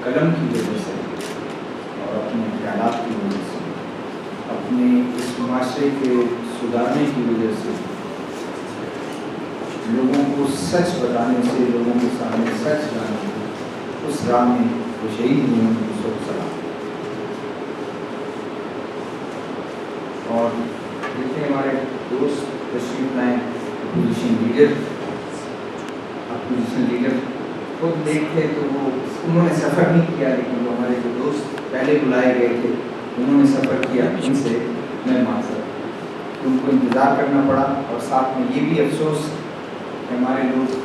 قلم کی وجہ سے اور اپنے خیالات کی وجہ سے، اپنے اس معاشرے کے سدھارنے کی وجہ سے، لوگوں کو سچ بتانے سے، لوگوں کے سامنے سچ لانے سے اس راہ میں وہ شہید ہوئے ہیں، اس وقت سلام۔ اور جتنے ہمارے دوست تشریف لائیں، اپوزیشن لیڈر خود دیکھتے تو وہ انہوں نے سفر نہیں کیا، لیکن وہ ہمارے جو دوست پہلے بلائے گئے تھے انہوں نے سفر کیا، ان سے میں معذرت، ان کو انتظار کرنا پڑا۔ اور ساتھ میں یہ بھی افسوس کہ ہمارے لوگ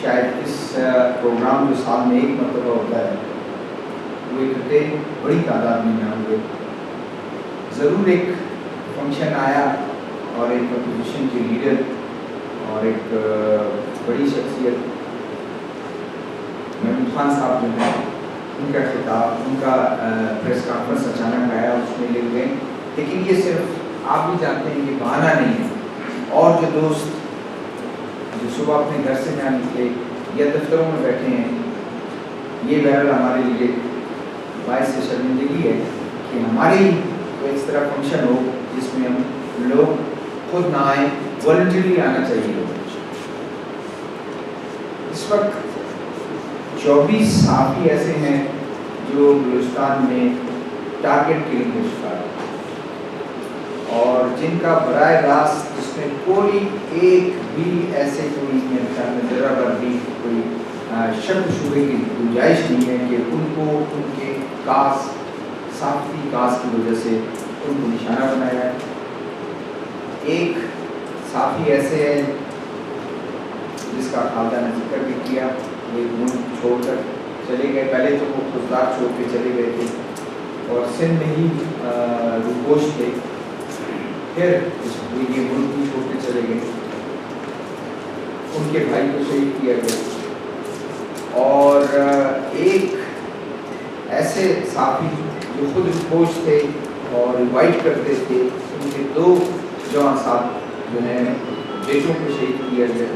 شاید اس پروگرام جو سال میں ایک مرتبہ ہوتا ہے وہ اکٹھے بڑی تعداد میں نہ ہوئے۔ ضرور ایک فنکشن آیا اور ایک اپوزیشن کے لیڈر اور ایک بڑی شخصیت محمود خان صاحب جو ہیں، ان کا خطاب، ان کا پریس کانفرنس اچانک آیا، اس میں لے گئے، لیکن یہ صرف آپ بھی جانتے ہیں یہ بہانہ نہیں ہے۔ اور جو دوست جو صبح اپنے گھر سے نہ نکلے یا دفتروں میں بیٹھے ہیں، یہ بہرحال ہمارے لیے باعث شرمندگی ہے کہ ہمارے ہی کوئی اس طرح فنکشن ہو جس میں ہم لوگ خود نہ آئیں، والنٹرلی آنا چاہیے لوگ۔ اس وقت 24 صحافی ایسے ہیں جو بلوچستان میں ٹارگٹ کلنگ کا شکار ہیں، اور جن کا براہ راست جس میں کوئی ایک بھی ایسے کوئی میرے خیال میں ذرا بھر بھی کوئی شک و شبے کی گنجائش نہیں ہے کہ ان کو ان کے کاسٹ، صحافتی کاسٹ کی وجہ سے ان کو نشانہ بنایا ہے۔ ایک صحافی ایسے ہیں جس کا خالدہ نے ذکر بھی کیا، وہ ایک ملک چھوڑ کر چلے گئے، پہلے تو وہ خوددار چھوڑ کے چلے گئے تھے اور سندھ میں ہی روپوش تھے، پھر یہ ملک بھی چھوڑ کے چلے گئے، ان کے بھائی کو شہید کیا گیا۔ اور ایک ایسے صحافی جو خود روپوش تھے اور انوائٹ کرتے تھے، ان کے 2 جوان صاحب جو ہیں بیٹوں کو شہید کیا گیا۔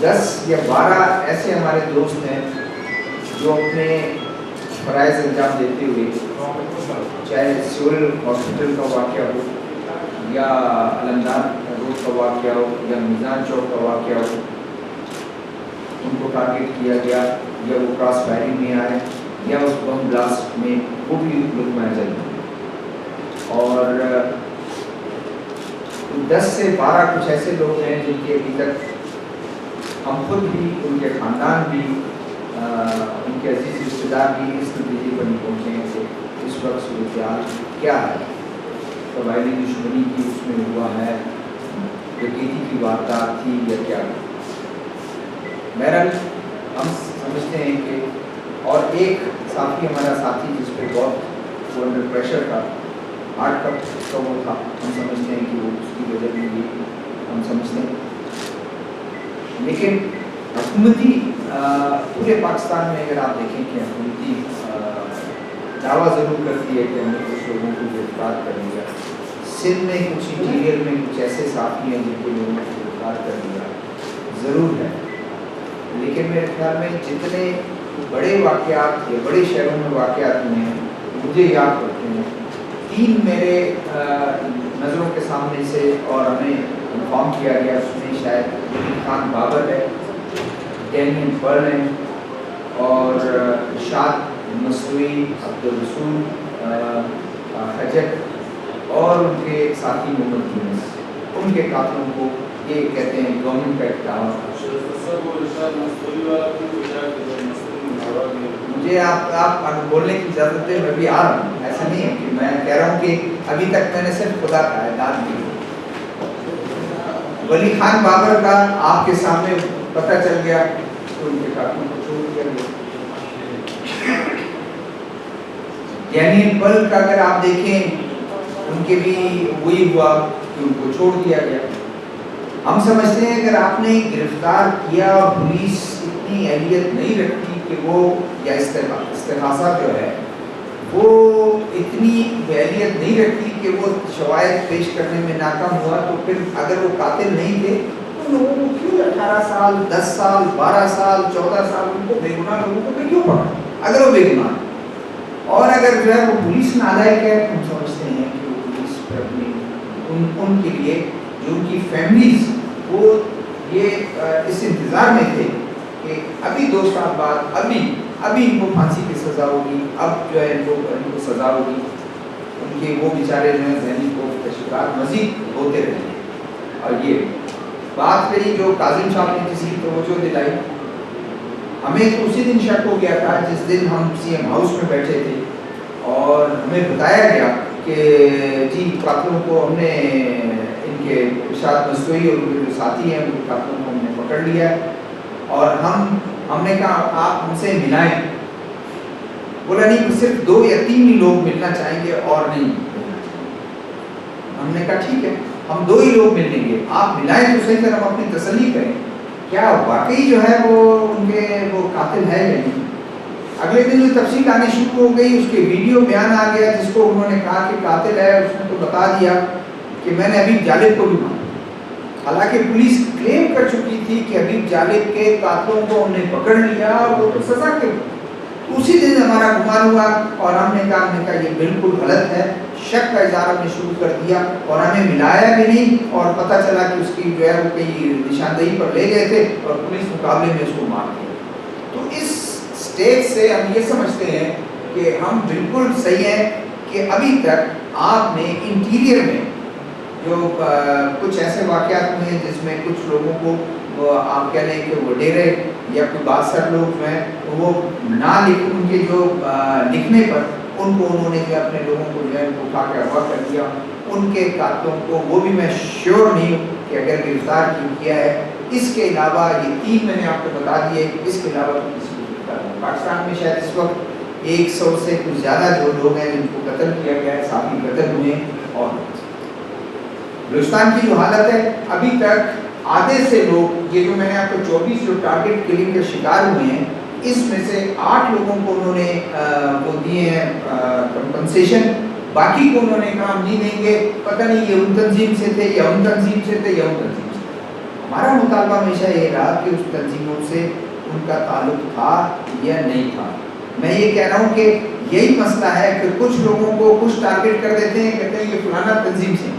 10 یا 12 ایسے ہمارے دوست ہیں جو اپنے فرائض انجام دیتے ہوئے، چاہے سول ہاسپٹل کا واقعہ ہو یا علمدار روڈ کا واقعہ ہو یا میزان چوک کا واقعہ ہو، ان کو ٹارگٹ کیا گیا، یا وہ کراس فائرنگ میں آئے یا اس بم بلاسٹ میں وہ بھی لطف محضر ہیں۔ اور 10 سے 12 کچھ ایسے لوگ ہیں جن کے ابھی تک ہم خود بھی، ان کے خاندان بھی، ان کے عزیز رشتہ دار بھی اس نتیجے پر نہیں پہنچے ہیں کہ اس وقت صورتحال کیا ہے، قبائلی دشمنی کی اس میں ہوا ہے، ڈکیتی کی واردات تھی یا کیا۔ بہرحال ہم سمجھتے ہیں کہ، اور ایک صحافی ہمارا ساتھی جس پہ بہت وہ انڈر پریشر تھا، ہارٹ کا وہ تھا، ہم سمجھتے ہیں کہ وہ اس کی وجہ بھی یہ ہم سمجھتے ہیں۔ لیکن حکومتی پورے پاکستان میں اگر آپ دیکھیں کہ حکومتی دعویٰ ضرور کرتی ہے کہ ہم نے کچھ لوگوں کو گرفتار کر لیا، سندھ میں کچھ انٹیریئر میں کچھ ایسے صحافی ہیں جن کے لوگوں کو گرفتار کر لیا ضرور ہے، لیکن میرے خیال میں جتنے بڑے واقعات یا بڑے شہروں میں واقعات ہوئے ہیں مجھے یاد پڑتے ہیں، 3 میرے نظروں کے سامنے سے اور ہمیں انفارم کیا گیا، اس میں شاید ولی خان بابر ہے، ڈینیل برن ہے اور ارشاد مسوی، عبدالرسول حجر اور ان کے ساتھی محمد یونس، ان کے قاتلوں کو یہ کہتے ہیں گورنمنٹ کا اقدام۔ مجھے آپ بولنے کی اجازت ہے، میں بھی آ رہا ہوں، ایسا نہیں ہے کہ میں کہہ رہا ہوں کہ ابھی تک میں نے صرف خدا کا اعداد دی۔ ولی خان بابر کا آپ کے سامنے پتہ چل گیا تو ان کے قاتلوں کو چھوڑ دیا گیا۔ یعنی پل کا اگر آپ دیکھیں ان کے بھی وہی ہوا کہ ان کو چھوڑ دیا گیا۔ ہم سمجھتے ہیں اگر آپ نے گرفتار کیا اور پولیس اتنی اہلیت نہیں رکھتی کہ وہ، یا استغاثہ جو ہے وہ اتنی اہلیت نہیں رکھتی کہ وہ شواہد پیش کرنے میں ناکام ہوا، تو پھر اگر وہ قاتل نہیں تھے تو ان لوگوں کو کیوں 18 سال 10 سال 12 سال 14 سال ان کو بے گناہ لوگوں کو کیوں پکڑا اگر وہ بے گناہ ہے؟ اور اگر جو ہے وہ پولیس نالائق ہے، ہم سمجھتے ہیں کہ وہ پولیس پر اپنی ان کے لیے جو ان کی فیملیز وہ یہ اس انتظار میں تھے کہ ابھی 2 سال بعد ابھی ان کو پھانسی کی سزا ہوگی، اب جو ہے ان کو سزا ہوگی، ان کے وہ بیچارے جو ہیں ذہنی کو شکار مزید ہوتے رہے۔ اور یہ بات کری جو کاظم صاحب نے کسی کی توجہ دلائی، ہمیں تو اسی دن شک ہو گیا تھا جس دن ہم سی ایم ہاؤس میں بیٹھے تھے اور ہمیں بتایا گیا کہ جی قاتلوں کو ہم نے ان کے ارشاد مستوی اور ان کے جو ساتھی ہیں ان کے قاتلوں کو ہم نے پکڑ لیا ہے اور ہم نے کہا آپ ہم سے ملائیں۔ بولا نہیں، صرف 2 یا 3 ہی لوگ ملنا چاہیں گے اور نہیں۔ ہم نے کہا ٹھیک ہے، ہم 2 ہی لوگ ملیں گے، آپ ملائیں تو صحیح کر ہم اپنی تسلی کریں کیا واقعی جو ہے وہ ان کے وہ قاتل ہے یا نہیں۔ اگلے دن جو تفصیل آنی شروع ہو گئی، اس کے ویڈیو بیان آ گیا جس کو انہوں نے کہا کہ قاتل ہے، اس نے تو بتا دیا کہ میں نے حبیب جالب کو بھی مارا، حالانکہ پولیس کلیم کر چکی تھی کہ حبیب جالب کے قاتلوں کو ہم نے پکڑ لیا اور وہ تو سزا کے۔ اسی دن ہمارا گمان ہوا اور ہم نے کہا یہ بالکل غلط ہے، شک کا اظہار ہم نے شروع کر دیا اور ہمیں ملایا بھی نہیں اور پتہ چلا کہ اس کی جو ہے وہ کئی نشاندہی پر لے گئے تھے اور پولیس مقابلے میں اس کو مار دیا۔ تو اس سٹیج سے ہم یہ سمجھتے ہیں کہ ہم بالکل صحیح ہیں کہ ابھی تک آپ نے انٹیریئر میں جو کچھ ایسے واقعات ہوئے ہیں جس میں کچھ لوگوں کو آپ کہہ لیں کہ وہ ڈیرے یا کوئی بادشاہ لوگ جو ہیں وہ نہ لکھ ان کے جو لکھنے پر ان کو انہوں نے جو اپنے لوگوں کو جو ہے ان کو اٹھا کے اغوا کر دیا، ان کے قاتلوں کو وہ بھی میں شیور نہیں ہوں کہ اگر گرفتار کیا ہے۔ اس کے علاوہ یہ 3 میں نے آپ کو بتا دیے، اس کے علاوہ کسی کو گرفتار نہیں۔ پاکستان میں شاید اس وقت 100 سے کچھ زیادہ جو لوگ ہیں جن کو قتل کیا گیا ہے، ساتھی قتل ہوئے ہیں۔ اور بلوچستان کی جو حالت ہے ابھی تک آدھے سے لوگ، یہ جو میں نے آپ کو 24 جو ٹارگٹ کلنگ کے شکار ہوئے ہیں، اس میں سے 8 لوگوں کو انہوں نے وہ دیے ہیں کمپنسیشن، باقی کو انہوں نے کہا ہم نہیں دیں گے، پتہ نہیں یہ ان تنظیم سے تھے یا ان تنظیم سے تھے یا ان تنظیم سے تھے۔ ہمارا مطالبہ ہمیشہ یہ رہا کہ اس تنظیموں سے ان کا تعلق تھا یا نہیں تھا۔ میں یہ کہہ رہا ہوں کہ یہی مسئلہ ہے کہ کچھ لوگوں کو کچھ ٹارگٹ کر دیتے ہیں، کہتے ہیں یہ فلانا تنظیم سے،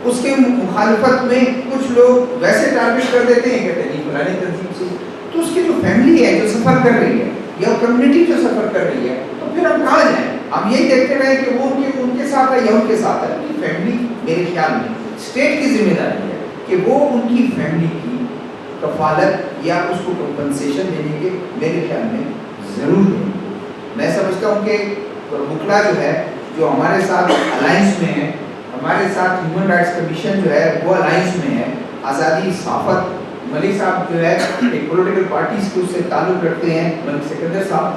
اس کے مخالفت میں کچھ لوگ ویسے ٹارگٹ کر دیتے ہیں، کہتے ہیں یہ فلانی تنظیم سے۔ تو اس کی جو فیملی ہے جو سفر کر رہی ہے یا کمیونٹی جو سفر کر رہی ہے، تو پھر ہم کہاں جائیں؟ ہم یہی دیکھتے رہے کہ وہ ان کے ساتھ ہے یا ان کے ساتھ ہے۔ ان کی فیملی، میرے خیال میں اسٹیٹ کی ذمہ داری ہے کہ وہ ان کی فیملی کی کفالت یا اس کو کمپنسیشن دینے کے میرے خیال میں ضرور دیں۔ میں سمجھتا ہوں کہ وکلا جو ہے جو ہمارے ساتھ الائنس میں ہے، ہمارے ساتھ ہیومن رائٹس کمیشن جو ہے وہ الائنس میں ہے، آزادی صحافت، ملک صاحب جو ہے ایک پولیٹیکل پارٹیز کے اس سے تعلق رکھتے ہیں، ملک سکندر صاحب،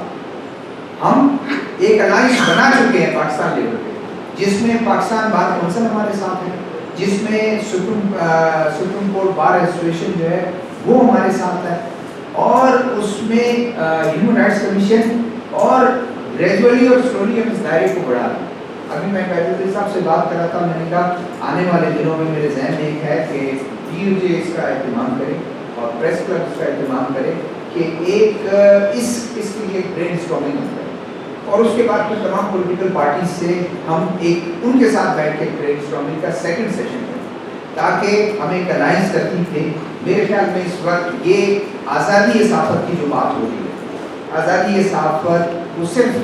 ہم ایک الائنس بنا چکے ہیں پاکستان لیول پہ، جس میں پاکستان بار کونسل ہمارے ساتھ ہے، جس میں سپریم کورٹ بار ایسوسیشن جو ہے وہ ہمارے ساتھ ہے، اور اس میں ہیومن رائٹس کمیشن، اور گریجولی اور سلولی ہم اس دائرے کو بڑھا رہے ہیں۔ ابھی میں بیدر صاحب سے بات کر رہا تھا، میں نے کہا آنے والے دنوں میں میرے ذہن میں ایک ہے کہ DOJ اس کا اہتمام کرے اور پریس کلب اس کا اہتمام کرے کہ ایک اس کے لیے برین اسٹارمنگ کرے، اور اس کے بعد پھر تمام پولیٹیکل پارٹیز سے ہم ایک ان کے ساتھ بیٹھ کے برین اسٹارمنگ کا سیکنڈ سیشن کریں تاکہ ہمیں ایک الائنس ترتیب دے۔ میرے خیال میں اس وقت یہ آزادی صحافت کی جو بات ہو رہی ہے، آزادی صحافت وہ صرف